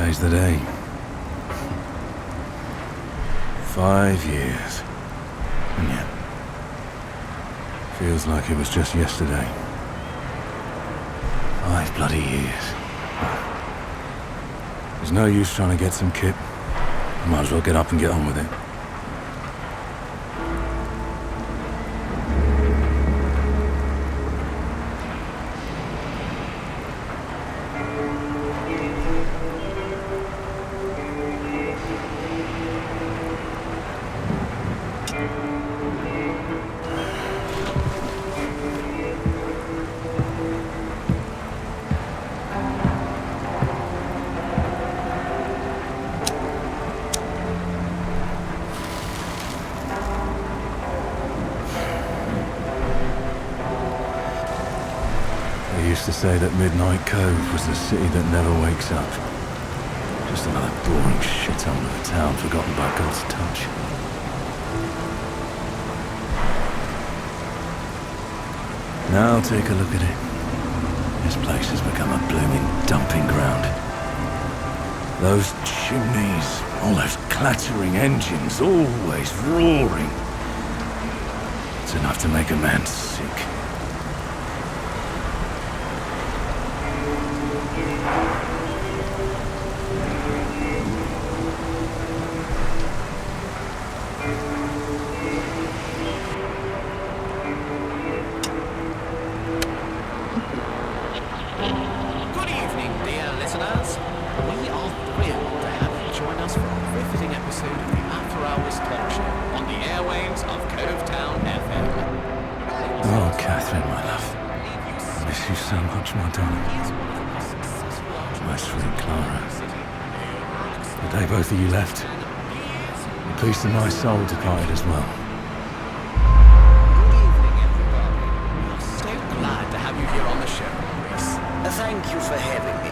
Today's the day. 5 years. And yet, feels like it was just yesterday. 5 bloody years. There's no use trying to get some kip. Might as well get up and get on with it. They used to say that Midnight Cove was the city that never wakes up. Just another boring shithole of a town forgotten by God's touch. Now take a look at it. This place has become a blooming dumping ground. Those chimneys, all those clattering engines, always roaring. It's enough to make a man sick. Oh, Catherine, my love. I miss you so much, my darling. My sweet Clara. The day both of you left, the peace of my soul departed as well. Good evening, everybody. We are so glad to have you here on the show, Maurice. Thank you for having me.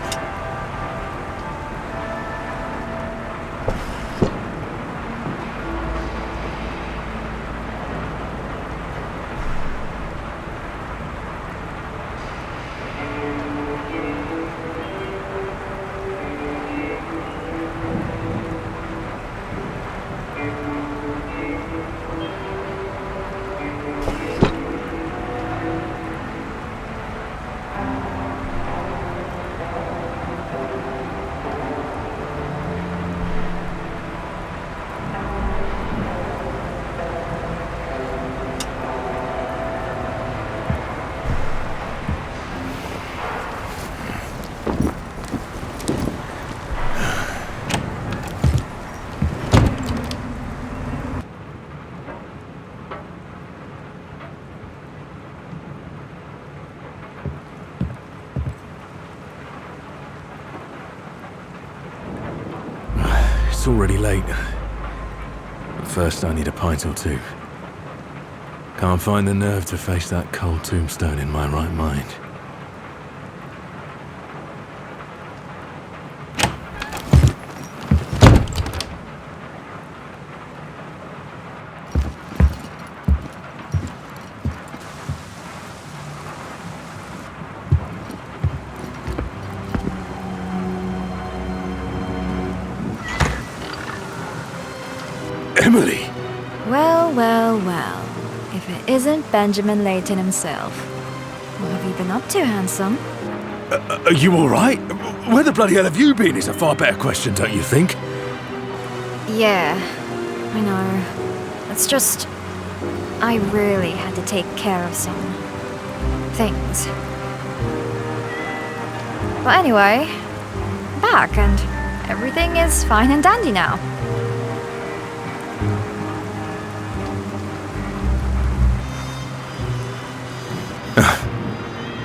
It's already late. But first I need a pint or two. Can't find the nerve to face that cold tombstone in my right mind. Emily! Well, well, well. If it isn't Benjamin Leighton himself. What have you been up to, handsome? Are you alright? Where the bloody hell have you been is a far better question, don't you think? Yeah, I know. It's just... I really had to take care of some... things. But anyway, I'm back and everything is fine and dandy now.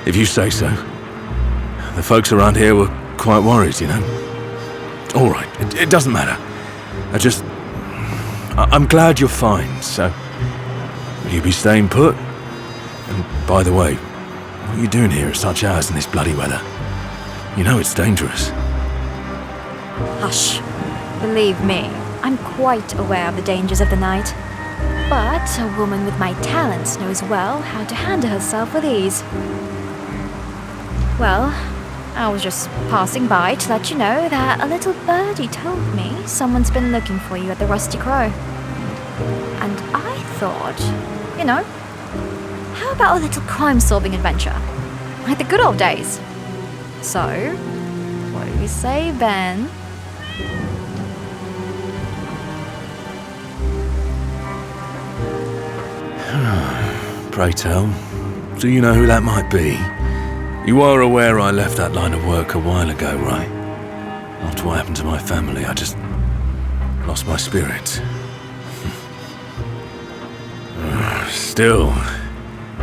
If you say so. The folks around here were quite worried, you know. All right, it doesn't matter. I'm glad you're fine, so... Will you be staying put? And by the way, what are you doing here at such hours in this bloody weather? You know it's dangerous. Hush. Believe me, I'm quite aware of the dangers of the night. But a woman with my talents knows well how to handle herself with ease. Well, I was just passing by to let you know that a little birdie told me someone's been looking for you at the Rusty Crow. And I thought, how about a little crime-solving adventure? Like the good old days. So, what do you say, Ben? Pray tell, do you know who that might be? You are aware I left that line of work a while ago, right? After what happened to my family, I just lost my spirit. Still,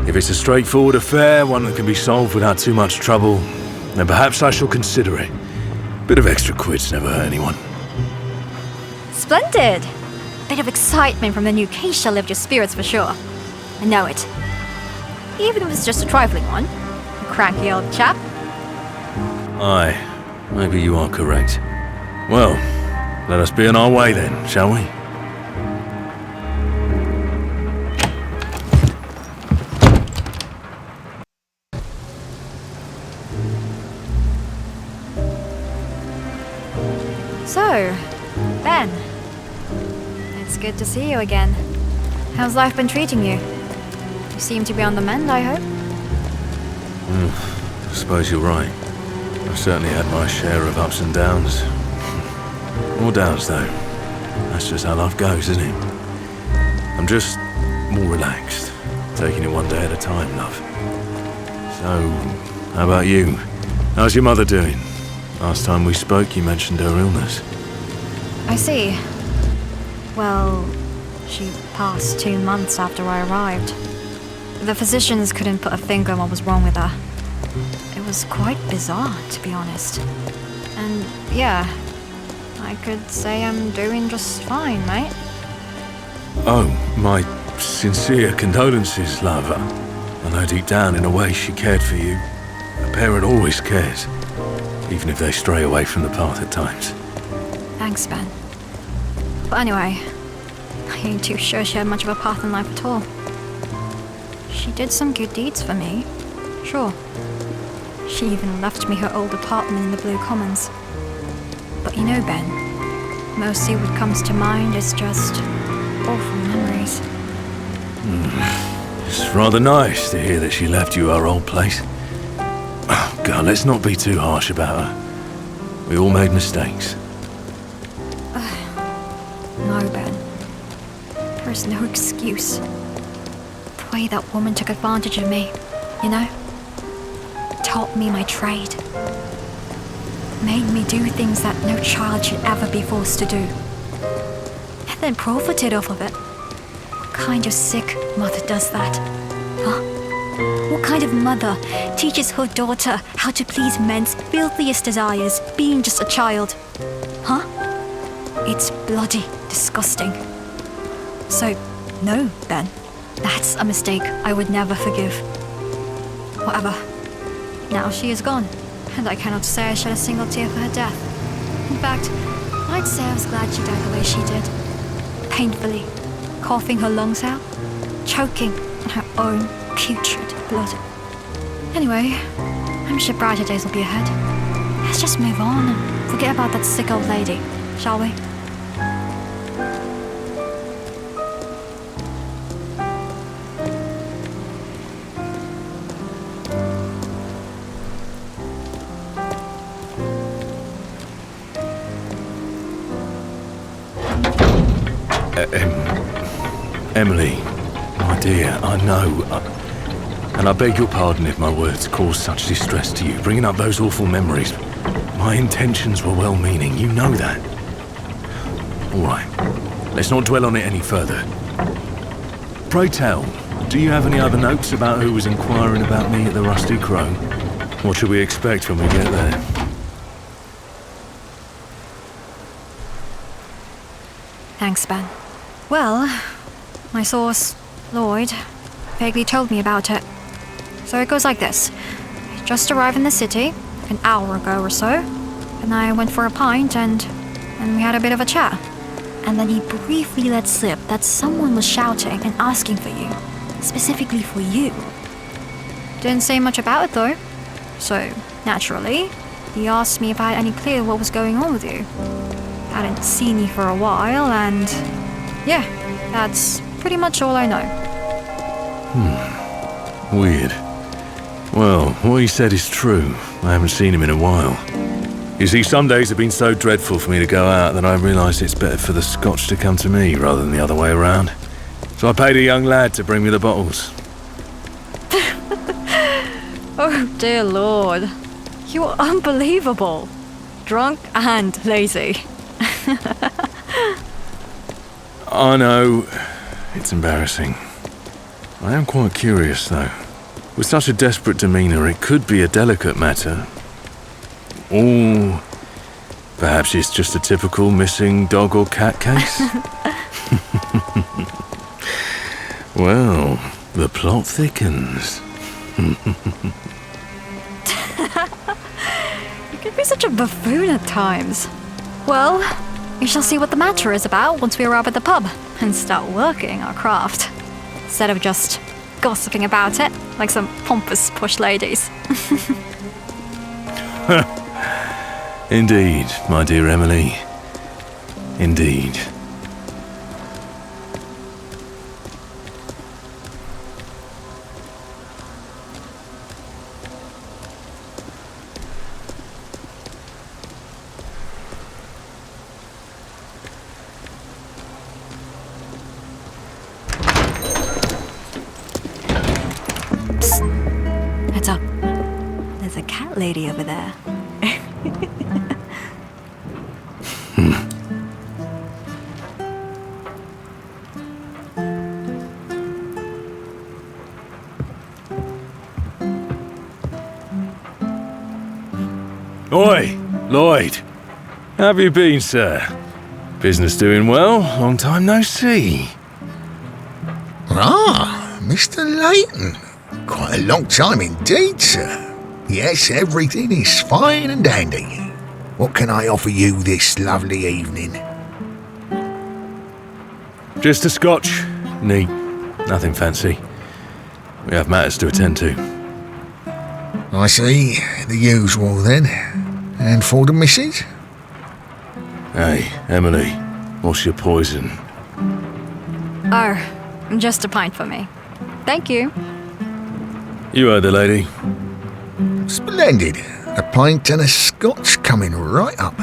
if it's a straightforward affair, one that can be solved without too much trouble, then perhaps I shall consider it. Bit of extra quid's never hurt anyone. Splendid! Bit of excitement from the new case shall lift your spirits for sure. I know it. Even if it's just a trifling one. You cranky old chap. Aye, maybe you are correct. Well, let us be on our way then, shall we? So, Ben. It's good to see you again. How's life been treating you? You seem to be on the mend, I hope? I suppose you're right. I've certainly had my share of ups and downs. More downs, though. That's just how life goes, isn't it? I'm just more relaxed, taking it one day at a time, love. So, how about you? How's your mother doing? Last time we spoke, you mentioned her illness. I see. Well, she passed 2 months after I arrived. The physicians couldn't put a finger on what was wrong with her. It was quite bizarre, to be honest. And yeah, I could say I'm doing just fine, mate. Oh, my sincere condolences, love. I know deep down, in a way, she cared for you. A parent always cares, even if they stray away from the path at times. Thanks, Ben. But anyway, I ain't too sure she had much of a path in life at all. She did some good deeds for me, sure. She even left me her old apartment in the Blue Commons. But you know, Ben, mostly what comes to mind is just awful memories. It's rather nice to hear that she left you our old place. Oh, God, let's not be too harsh about her. We all made mistakes. No, Ben. There's no excuse. The way that woman took advantage of me, taught me my trade. Made me do things that no child should ever be forced to do. And then profited off of it. What kind of sick mother does that? Huh? What kind of mother teaches her daughter how to please men's filthiest desires, being just a child? Huh? It's bloody disgusting. So, no, Ben. That's a mistake I would never forgive. Whatever. Now she is gone, and I cannot say I shed a single tear for her death. In fact, I'd say I was glad she died the way she did. Painfully, coughing her lungs out, choking on her own putrid blood. Anyway, I'm sure brighter days will be ahead. Let's just move on and forget about that sick old lady, shall we? Emily, my dear, I know, and I beg your pardon if my words caused such distress to you, bringing up those awful memories. My intentions were well-meaning, you know that. All right, let's not dwell on it any further. Pray tell, do you have any other notes about who was inquiring about me at the Rusty Crow? What should we expect when we get there? Thanks, Ben. Well, my source, Lloyd, vaguely told me about it. So it goes like this. I just arrived in the city an hour ago or so, and I went for a pint and we had a bit of a chat. And then he briefly let slip that someone was shouting and asking for you, specifically for you. Didn't say much about it though. So, naturally, He asked me if I had any clue what was going on with you. Hadn't seen you for a while, and yeah, that's pretty much all I know. Weird. Well, what he said is true. I haven't seen him in a while. You see, some days have been so dreadful for me to go out that I realised it's better for the scotch to come to me rather than the other way around. So I paid a young lad to bring me the bottles. Oh dear Lord. You are unbelievable. Drunk and lazy. I know. It's embarrassing. I am quite curious, though. With such a desperate demeanour, it could be a delicate matter. Or perhaps it's just a typical missing dog or cat case? Well, the plot thickens. You can be such a buffoon at times. Well, we shall see what the matter is about once we arrive at the pub and start working our craft. Instead of just gossiping about it like some pompous posh ladies. Indeed, my dear Emily. Indeed. Heads up. There's a cat lady over there. Oi, Lloyd. How have you been, sir? Business doing well? Long time no see. Ah, Mr. Leighton. Quite a long time indeed, sir. Yes, everything is fine and dandy. What can I offer you this lovely evening? Just a scotch. Neat. Nothing fancy. We have matters to attend to. I see. The usual, then. And for the missus? Hey, Emily. What's your poison? Oh, just a pint for me. Thank you. You heard the lady. Splendid. A pint and a scotch coming right up.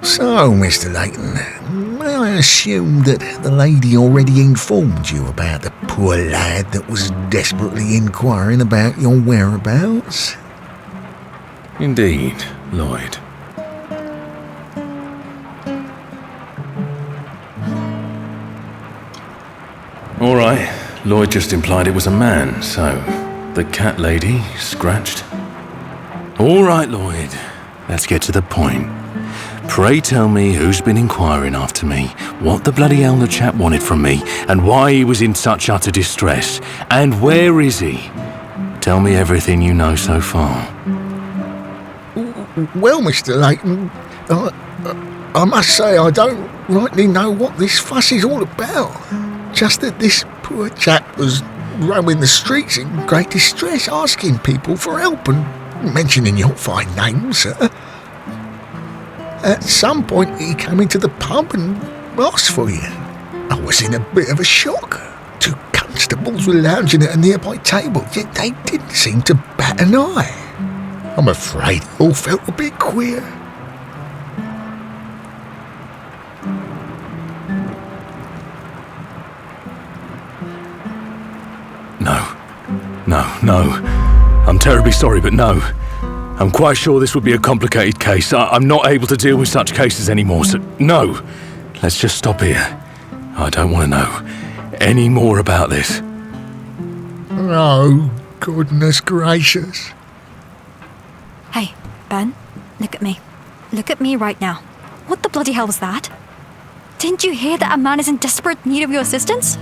So, Mr. Leighton, may I assume that the lady already informed you about the poor lad that was desperately inquiring about your whereabouts? Indeed, Lloyd. All right. Lloyd just implied it was a man, so the cat lady scratched. All right, Lloyd. Let's get to the point. Pray tell me who's been inquiring after me, what the bloody hell the chap wanted from me, and why he was in such utter distress, and where is he? Tell me everything you know so far. Well, Mr. Leighton, I must say I don't rightly know what this fuss is all about. Just that this poor chap was roaming the streets in great distress, asking people for help and mentioning your fine name, sir. At some point he came into the pub and asked for you. I was in a bit of a shock. 2 constables were lounging at a nearby table, yet they didn't seem to bat an eye. I'm afraid it all felt a bit queer. No. I'm terribly sorry, but no. I'm quite sure this would be a complicated case. I'm not able to deal with such cases anymore, so no. Let's just stop here. I don't want to know any more about this. No, Goodness gracious. Hey, Ben, look at me. Look at me right now. What the bloody hell was that? Didn't you hear that a man is in desperate need of your assistance?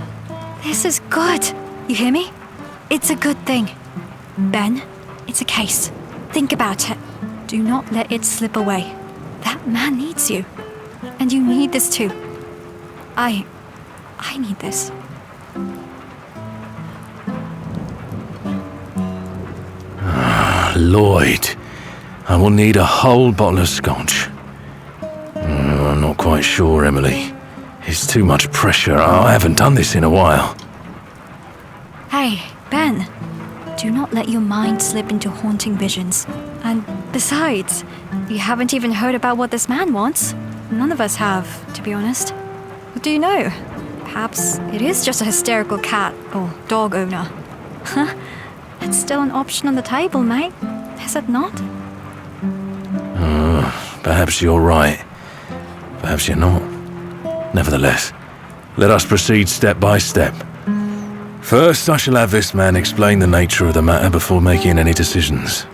This is good. You hear me? It's a good thing. Ben, it's a case. Think about it. Do not let it slip away. That man needs you. And you need this too. I need this. Lloyd, I will need a whole bottle of scotch. I'm not quite sure, Emily. It's too much pressure. I haven't done this in a while. Hey, Ben. Do not let your mind slip into haunting visions. And besides, you haven't even heard about what this man wants. None of us have, to be honest. What do you know? Perhaps it is just a hysterical cat or dog owner. Huh? It's still an option on the table, mate. Is it not? Perhaps you're right. Perhaps you're not. Nevertheless, let us proceed step by step. First, I shall have this man explain the nature of the matter before making any decisions.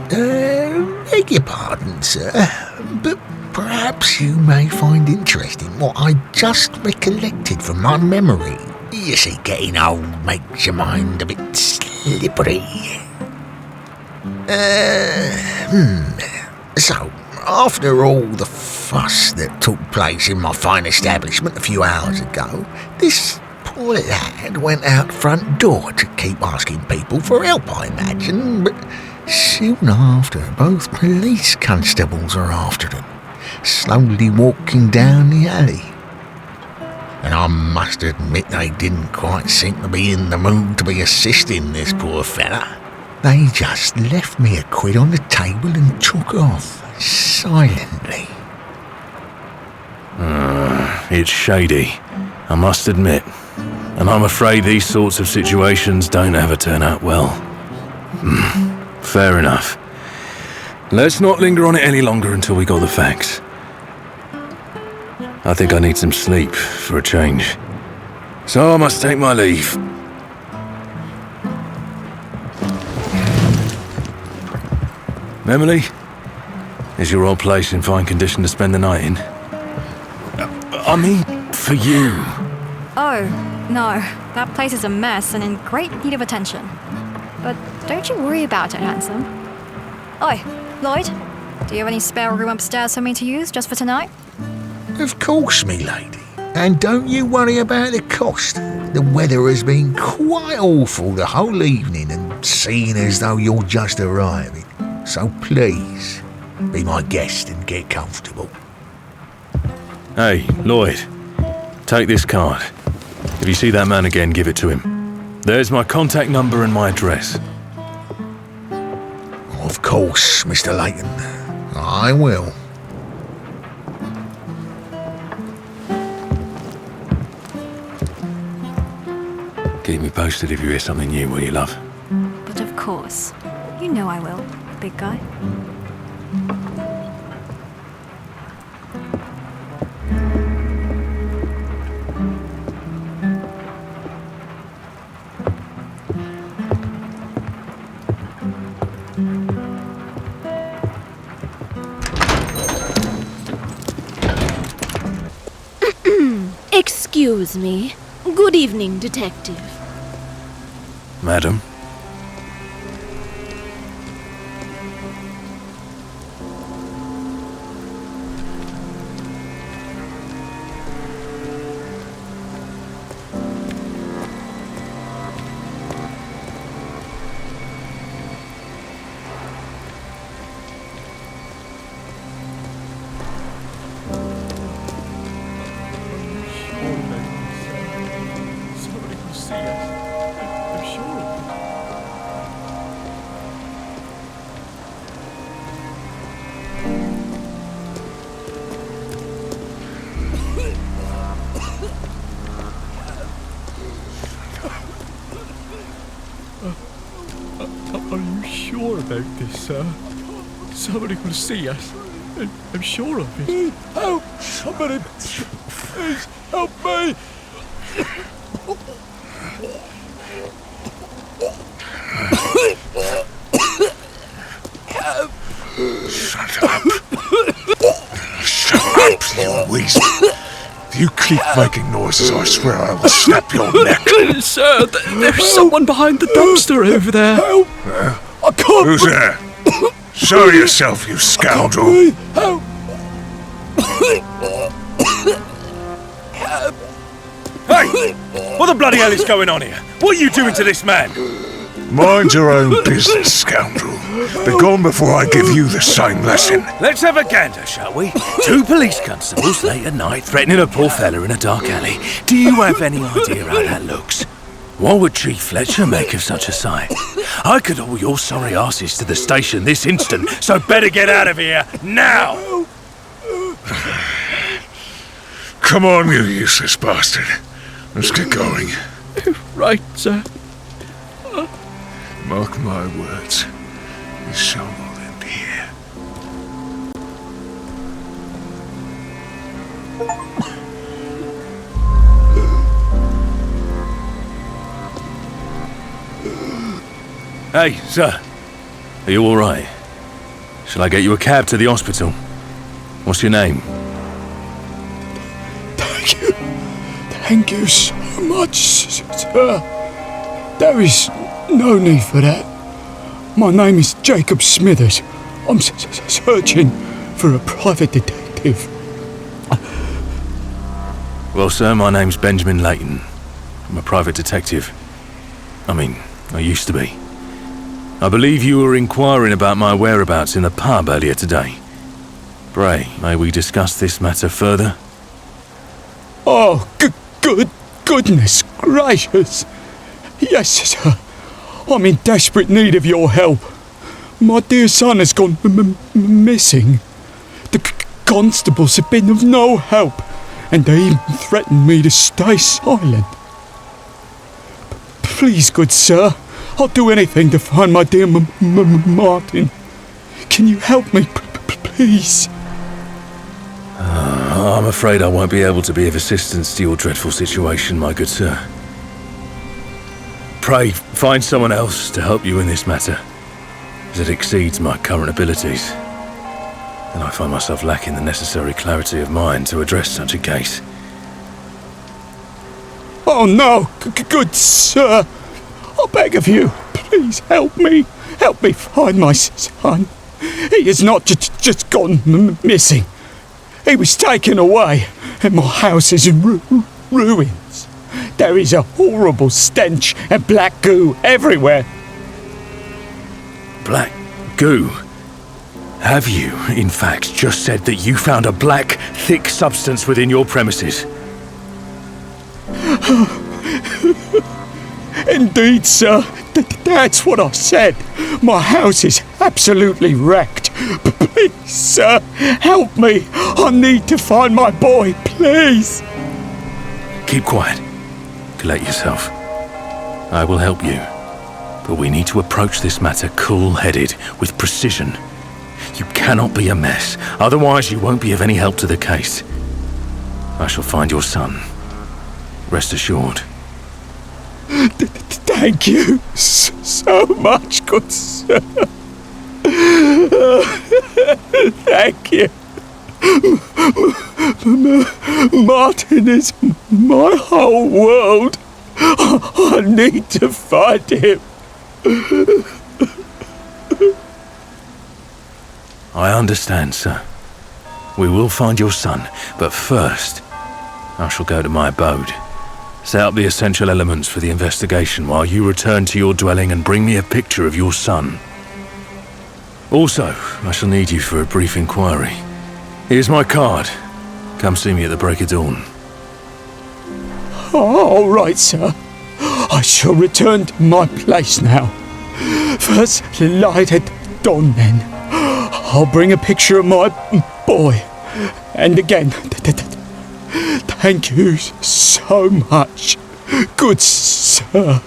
Beg your pardon, sir, but perhaps you may find interesting what I just recollected from my memory. You see, getting old makes your mind a bit slippery. So, after all the fuss that took place in my fine establishment a few hours ago, this poor lad went out front door to keep asking people for help, I imagine, but soon after, both police constables are after him, slowly walking down the alley. And I must admit they didn't quite seem to be in the mood to be assisting this poor fella. They just left me £1 on the table and took off, silently. It's shady, I must admit. And I'm afraid these sorts of situations don't ever turn out well. Fair enough. Let's not linger on it any longer until we got the facts. I think I need some sleep for a change. So I must take my leave. Emily, is your old place in fine condition to spend the night in? I mean, for you. Oh, no. That place is a mess and in great need of attention. But don't you worry about it, handsome. Oi, Lloyd, do you have any spare room upstairs for me to use just for tonight? Of course, me lady. And don't you worry about the cost. The weather has been quite awful the whole evening and seeing as though you're just arriving. So please, be my guest and get comfortable. Hey, Lloyd, take this card. If you see that man again, give it to him. There's my contact number and my address. Of course, Mr. Leighton. I will. Keep me posted if you hear something new, will you, love? But of course. You know I will, big guy. Excuse me. Good evening, Detective. Madam? Are you sure about this, sir? Somebody will see us. I'm sure of it. Help! Somebody! Please help me! Shut up. Shut up, you weasel. If you keep making noises, I swear I will snap your neck. Sir, there's someone behind the dumpster over there. Help! I can't. Who's there? Show yourself, you scoundrel. Help! Hey! What the bloody hell is going on here? What are you doing to this man? Mind your own business, scoundrel. Be gone before I give you the same lesson. Let's have a gander, shall we? 2 police constables late at night threatening a poor fella in a dark alley. Do you have any idea how that looks? What would Chief Fletcher make of such a sight? I could haul your sorry asses to the station this instant, so better get out of here, now! Come on, you useless bastard. Let's get going. Right, sir. Mark my words. This shall not end here. Hey, sir. Are you alright? Shall I get you a cab to the hospital? What's your name? Thank you. Thank you so much, sir. There is no need for that. My name is Jacob Smithers. I'm searching for a private detective. Well, sir, my name's Benjamin Leighton. I'm a private detective. I used to be. I believe you were inquiring about my whereabouts in the pub earlier today. Pray, may we discuss this matter further? Oh, goodness gracious. Yes, sir. I'm in desperate need of your help. My dear son has gone missing. The constables have been of no help, and they even threatened me to stay silent. Please, good sir, I'll do anything to find my dear Martin. Can you help me, please? I'm afraid I won't be able to be of assistance to your dreadful situation, my good sir. Pray, find someone else to help you in this matter, as it exceeds my current abilities, and I find myself lacking the necessary clarity of mind to address such a case. Oh no, good sir, I beg of you, please help me find my son. He has not just gone missing. He was taken away, and my house is in ruins. There is a horrible stench and black goo everywhere. Black goo? Have you, in fact, just said that you found a black, thick substance within your premises? Indeed, sir. That's what I said. My house is absolutely wrecked. Please, sir, help me. I need to find my boy, please. Keep quiet. Collect yourself. I will help you. But we need to approach this matter cool-headed, with precision. You cannot be a mess, otherwise you won't be of any help to the case. I shall find your son. Rest assured. Thank you so much, good sir. Thank you. Martin is my whole world. I need to find him. I understand, sir. We will find your son, but first, I shall go to my abode. Set up the essential elements for the investigation while you return to your dwelling and bring me a picture of your son. Also, I shall need you for a brief inquiry. Here's my card. Come see me at the break of dawn. All right, sir. I shall return to my place now. First light at dawn, then. I'll bring a picture of my boy. And again, thank you so much, good sir.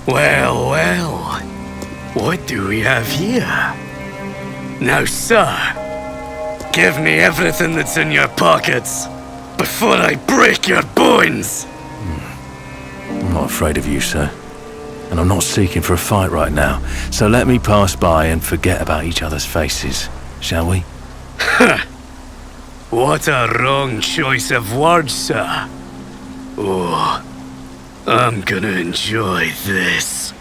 Well, well. What do we have here? Now, sir, give me everything that's in your pockets before I break your bones. I'm not afraid of you, sir. And I'm not seeking for a fight right now. So let me pass by and forget about each other's faces, shall we? What a wrong choice of words, sir. Oh, I'm gonna enjoy this.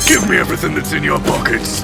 Give me everything that's in your pockets.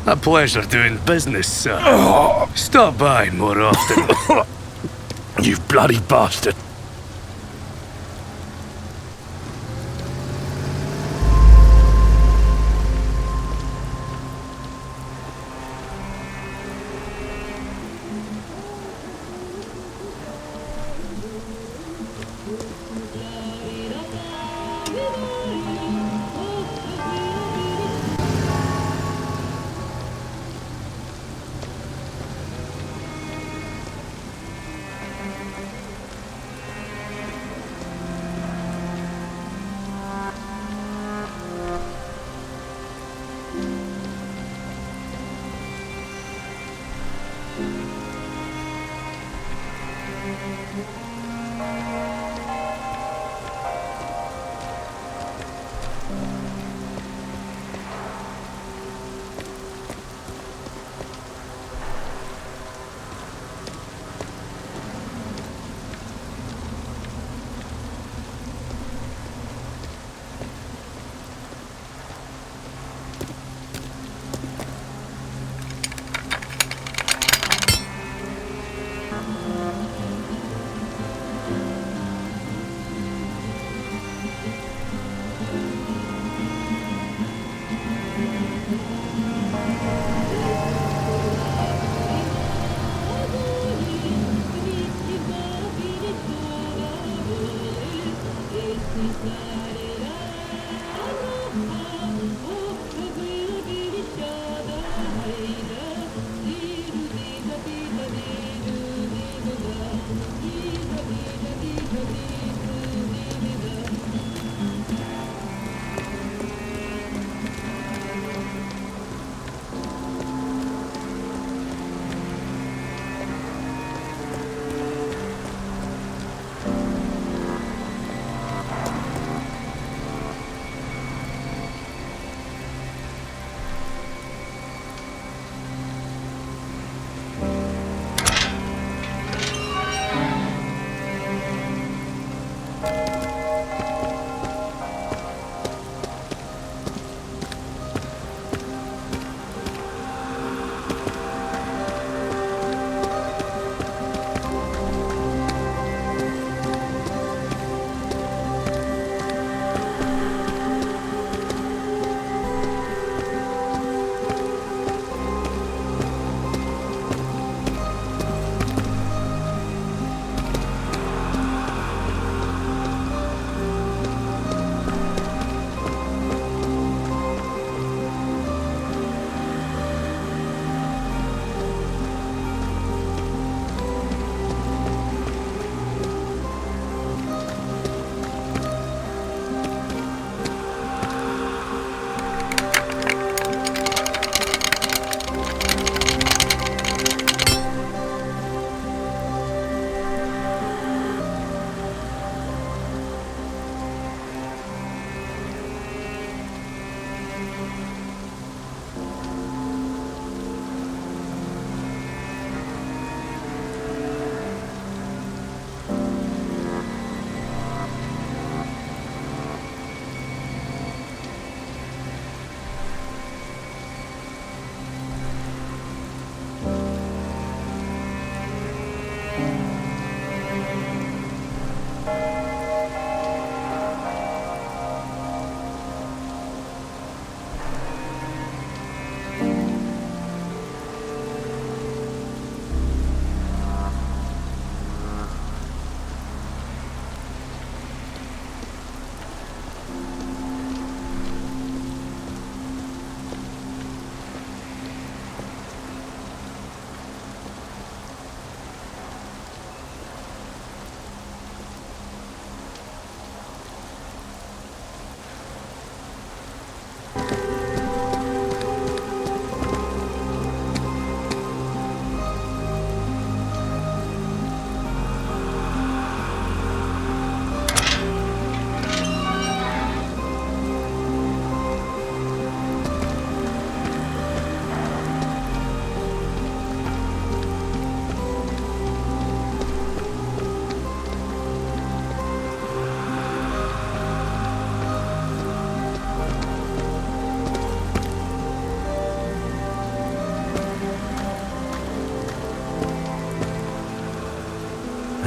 A pleasure doing business, sir. Stop by more often. You bloody bastard.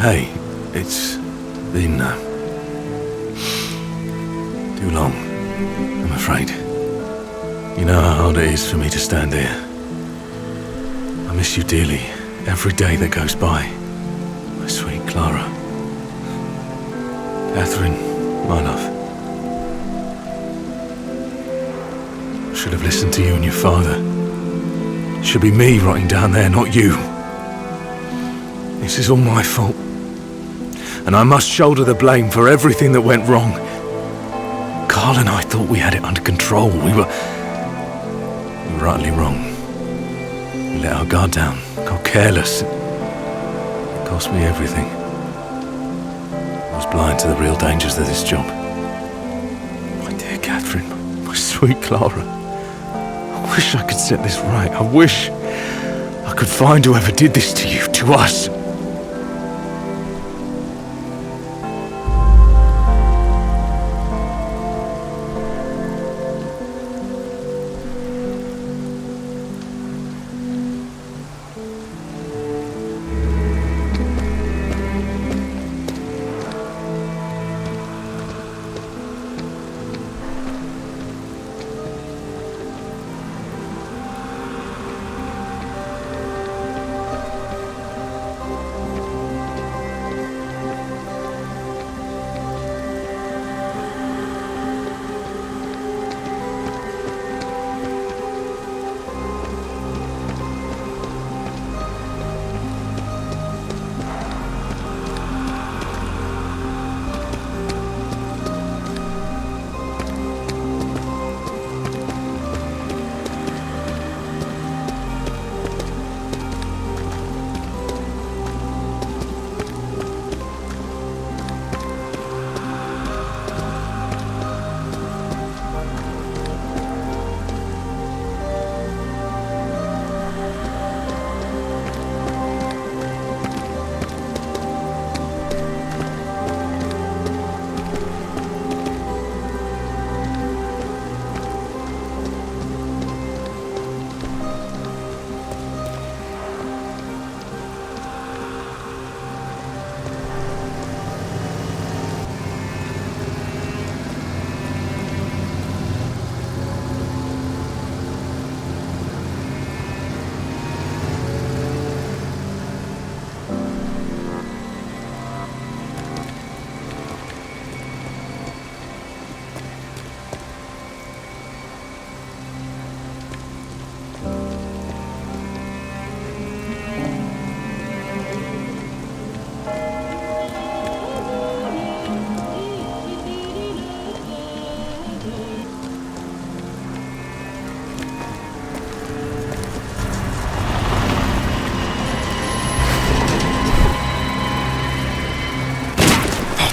Hey, it's been too long, I'm afraid. You know how hard it is for me to stand here. I miss you dearly every day that goes by. My sweet Clara. Catherine, my love. I should have listened to you and your father. It should be me rotting down there, not you. This is all my fault. And I must shoulder the blame for everything that went wrong. Carl and I thought we had it under control. We were utterly wrong. We let our guard down, got careless. It cost me everything. I was blind to the real dangers of this job. My dear Catherine, my sweet Clara. I wish I could set this right. I wish I could find whoever did this to you, to us.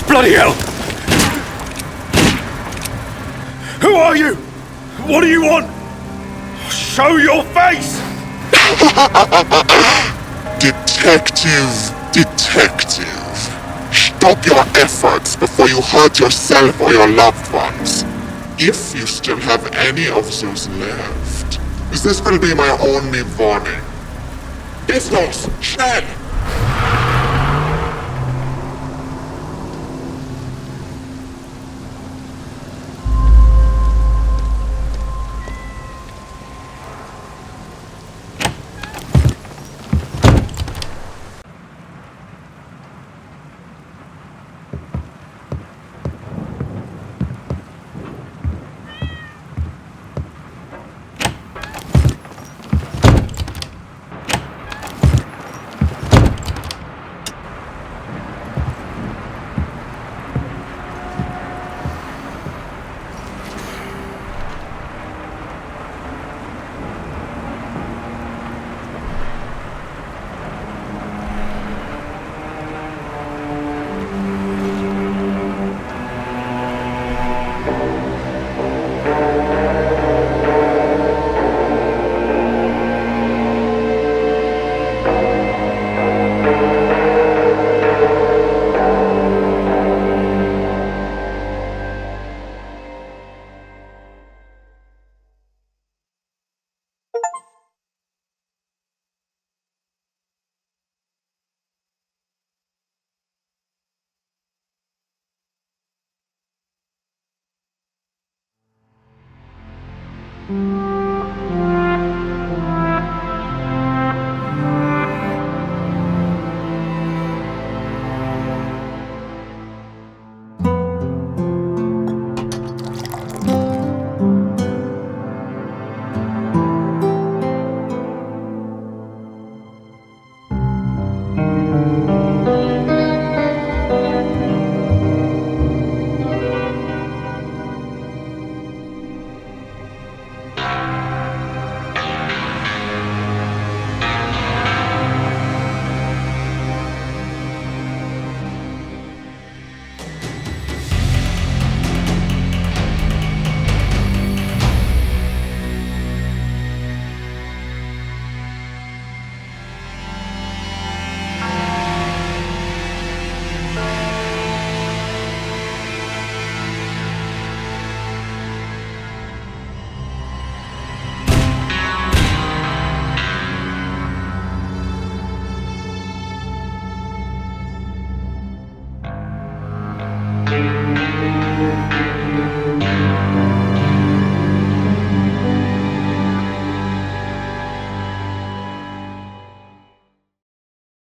Bloody hell! Who are you? What do you want? Show your face! Detective. Stop your efforts before you hurt yourself or your loved ones. If you still have any of those left, this will be my only warning. Business, Shed!